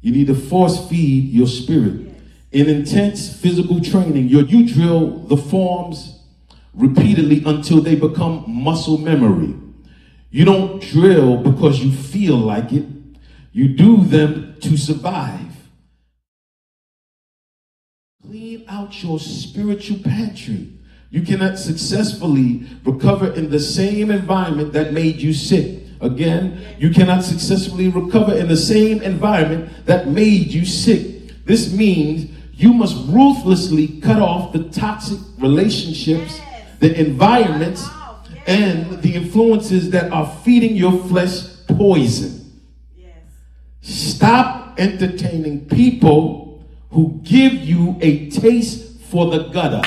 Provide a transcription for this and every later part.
You need to force feed your spirit. In intense physical training, you drill the forms repeatedly until they become muscle memory. You don't drill because you feel like it. You do them to survive. Clean out your spiritual pantry. You cannot successfully recover in the same environment that made you sick. Again, you cannot successfully recover in the same environment that made you sick. This means you must ruthlessly cut off the toxic relationships, the environments, and the influences that are feeding your flesh poison. Stop entertaining people who give you a taste for the gutter.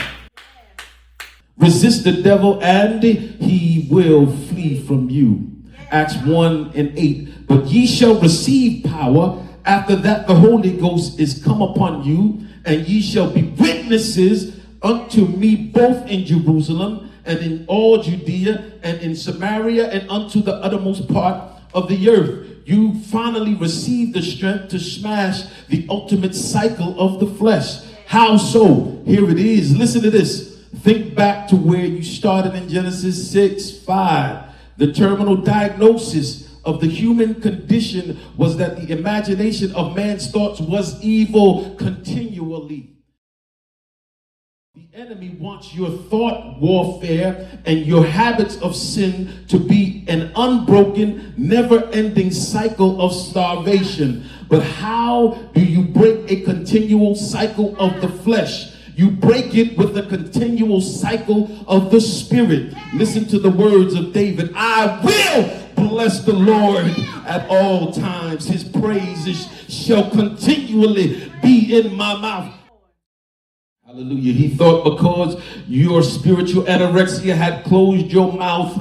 Resist the devil and he will flee from you. Acts 1:8. But ye shall receive power. After that the Holy Ghost is come upon you, and ye shall be witnesses unto me both in Jerusalem and in all Judea and in Samaria and unto the uttermost part of the earth. You finally receive the strength to smash the ultimate cycle of the flesh. How so? Here it is. Listen to this. Think back to where you started in Genesis 6:5. The terminal diagnosis of the human condition was that the imagination of man's thoughts was evil continually. The enemy wants your thought warfare and your habits of sin to be an unbroken, never-ending cycle of starvation. But how do you break a continual cycle of the flesh? You break it with a continual cycle of the spirit. Listen to the words of David. I will bless the Lord at all times. His praises shall continually be in my mouth. Hallelujah. He thought because your spiritual anorexia had closed your mouth,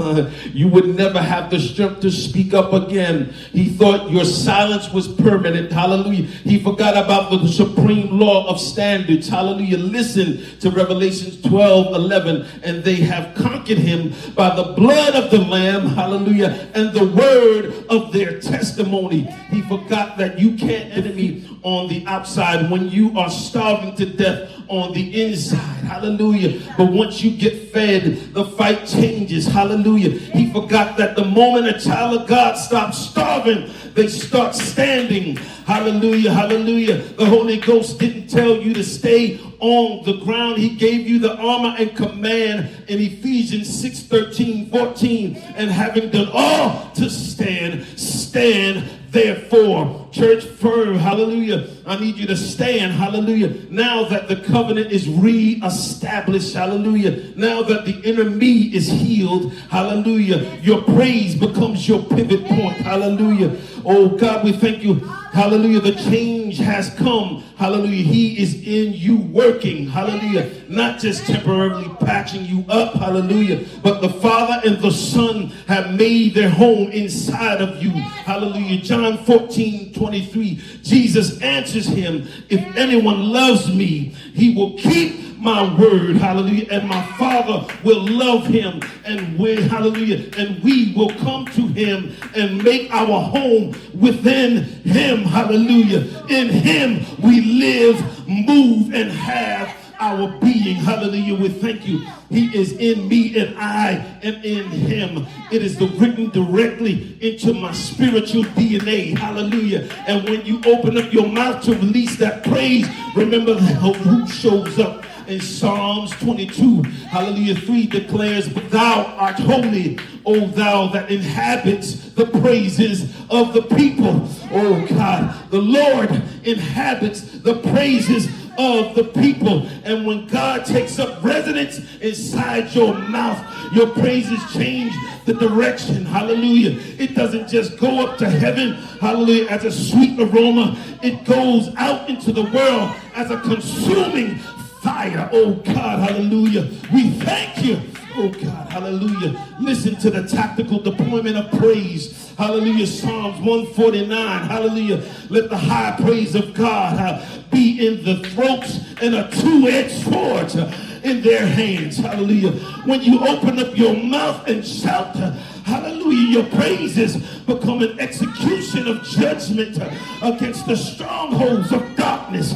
you would never have the strength to speak up again. He thought your silence was permanent. Hallelujah. He forgot about the supreme law of standards. Hallelujah. Listen to Revelations 12:11. And they have conquered him by the blood of the Lamb. Hallelujah. And the word of their testimony. He forgot that you can't enemy on the outside when you are starving to death on the inside. Hallelujah. But once you get fed, the fight changes. Hallelujah. He forgot that the moment a child of God stops starving, they start standing. Hallelujah. Hallelujah. The Holy Ghost didn't tell you to stay on the ground. He gave you the armor and command in Ephesians 6:13-14. And having done all to stand, stand therefore. Church firm. Hallelujah. I need you to stand. Hallelujah. Now that the covenant is re-established. Hallelujah. Now that the inner me is healed. Hallelujah. Your praise becomes your pivot point. Hallelujah. Oh God, we thank you. Hallelujah. The change has come. Hallelujah. He is in you working. Hallelujah. Not just temporarily patching you up. Hallelujah. But the Father and the Son have made their home inside of you. Hallelujah. John 14:23. Jesus answers him, if anyone loves me, he will keep my word. Hallelujah. And my Father will love him, and hallelujah, and we will come to him and make our home within him. Hallelujah. In him we live, move, and have our being. Hallelujah. We thank you. He is in me and I am in him. It is written directly into my spiritual DNA. Hallelujah. And when you open up your mouth to release that praise, remember who shows up. In Psalms 22, hallelujah, 3 declares, but thou art holy, O thou that inhabits the praises of the people. Oh God, the Lord inhabits the praises of the people. And when God takes up residence inside your mouth, your praises change the direction. Hallelujah. It doesn't just go up to heaven, hallelujah, as a sweet aroma. It goes out into the world as a consuming fire. Oh God, hallelujah. We thank you. Oh God, hallelujah. Listen to the tactical deployment of praise. Hallelujah. Psalms 149. Hallelujah. Let the high praise of God be in the throats and a two-edged sword in their hands. Hallelujah. When you open up your mouth and shout, Hallelujah. Your praises become an execution of judgment against the strongholds of darkness.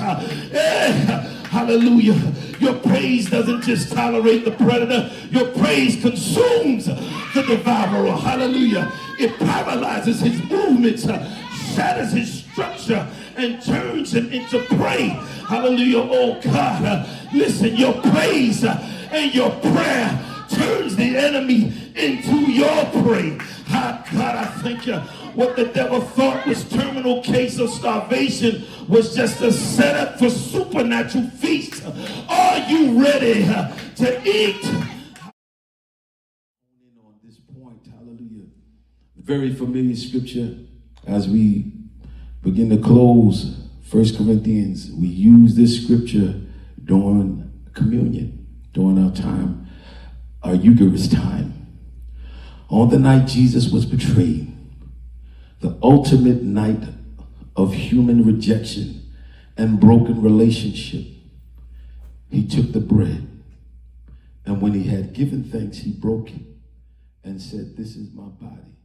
Hallelujah. Your praise doesn't just tolerate the predator. Your praise consumes the devourer. Hallelujah. It paralyzes his movements, shatters his structure, and turns him into prey. Hallelujah. Oh God, listen, your praise and your prayer turns the enemy into your prey. God, I thank you. What the devil thought was terminal case of starvation was just a setup for supernatural feast. Are you ready to eat? On this point, hallelujah. Very familiar scripture as we begin to close 1 Corinthians. We use this scripture during communion, during our time, our Eucharist time. On the night Jesus was betrayed, the ultimate night of human rejection and broken relationship, he took the bread, and when he had given thanks, he broke it and said, "This is my body,